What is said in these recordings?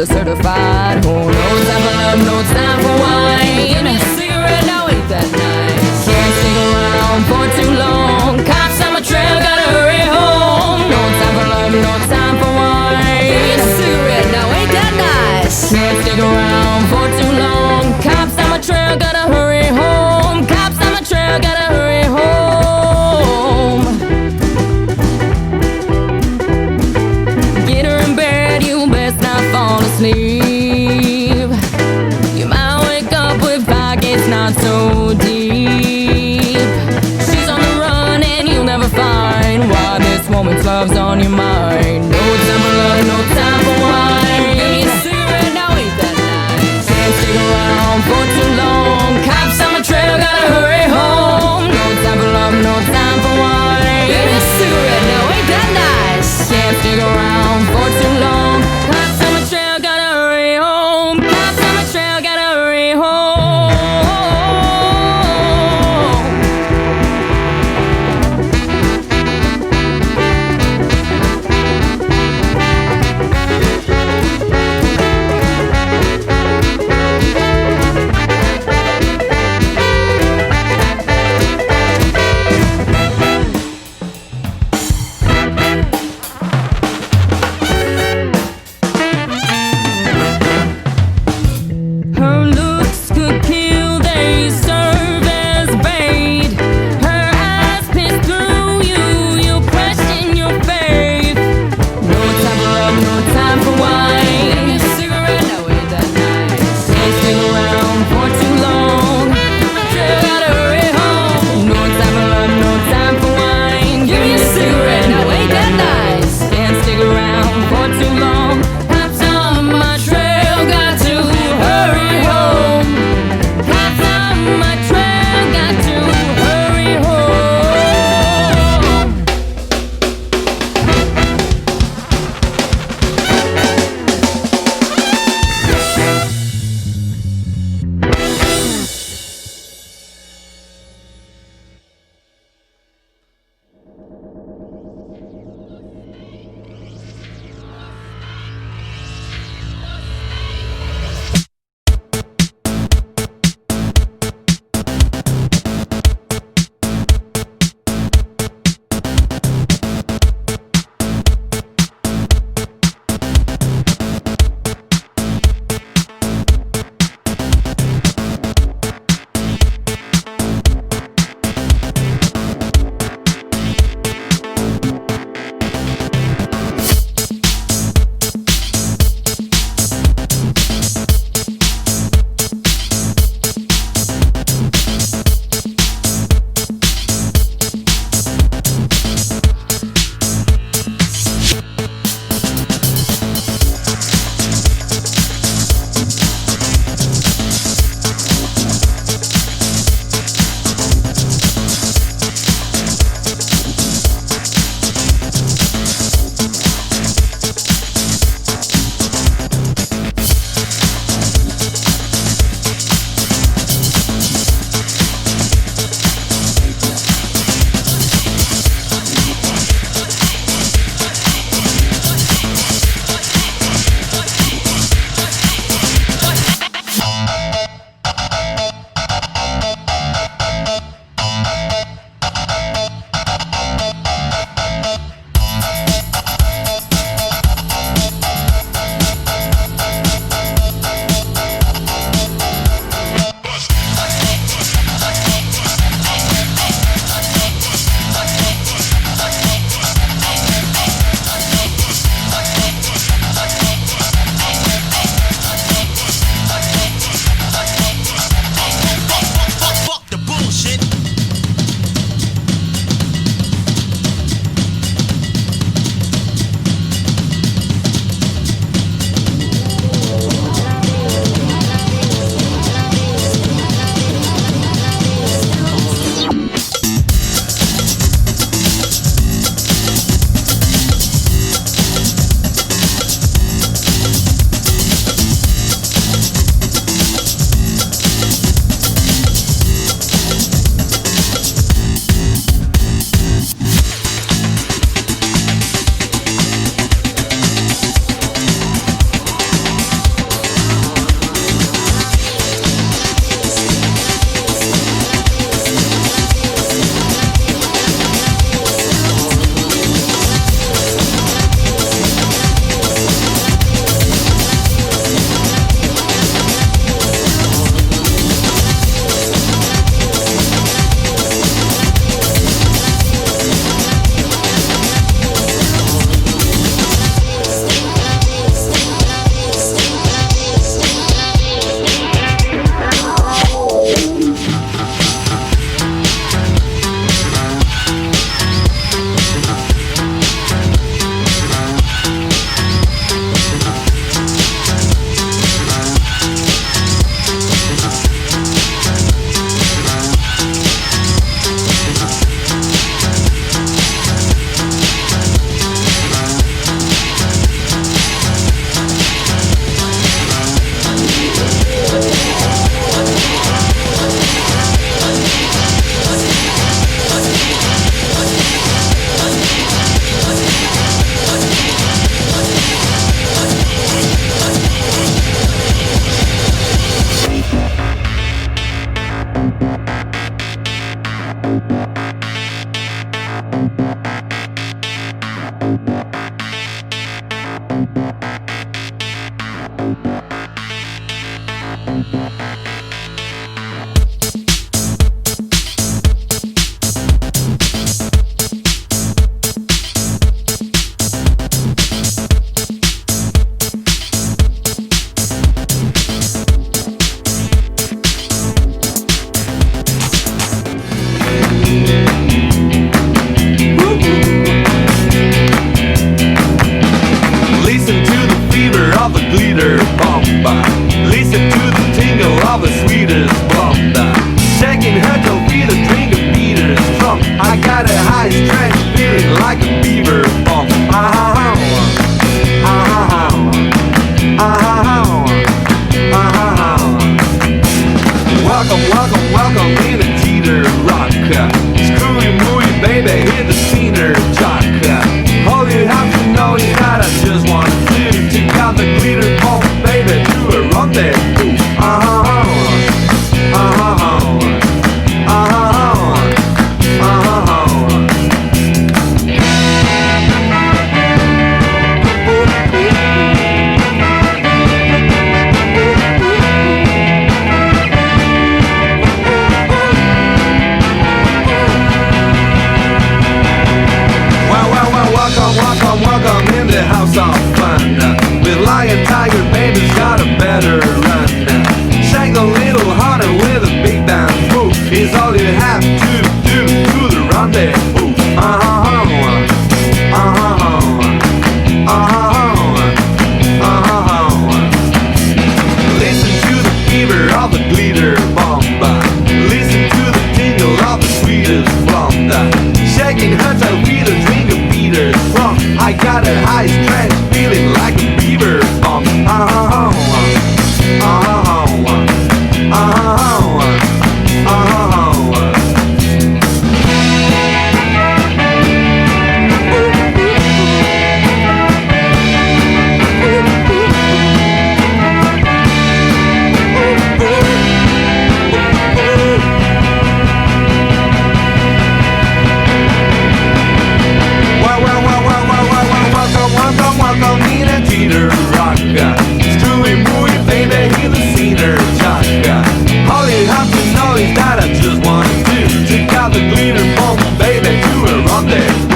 killer certified. Oh, no time for love, no time for wine. Give me a cigarette, now ain't that nice? Can't stick around for too long. Cops on my trail, gotta hurry home. No time for love, no time for wine. Give me a cigarette, now ain't that nice? Can't stick around for too long. Cops on my trail, gotta hurry home. Cops on my trail, gotta hurry home. Get her in bed, you best not fall asleep. You might wake up Listen to the fever of a glitter bomba. Listen to the tingle of the sweetest bomba. Shaking her toe feet a drink of beaters from. I got a high strength feeling like a beaver bomb. Welcome, welcome, welcome in a teeter rocker. Screwy mooey baby, hit the scener jocker. All you have to know is that I just want to take out the glitter bomb, baby, do a rendezvous. Welcome in the house of fun. With lion, tiger, baby's got a better run. Shake a little harder with a big band. Ooh, is all you have to do to the rendezvous. Listen to the fever of the glitter bomba. Listen to the tingle of the sweetest blonde. Shaking her tail with a drink of beaters from. I got a high strength feeling like a beaver bomb. Welcome in a teeter rocker. Screwy mooey baby, hear the scener jocker. All you have to know is that I just want to take out the glitter bomb, baby, to a rendezvous.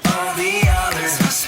All the others must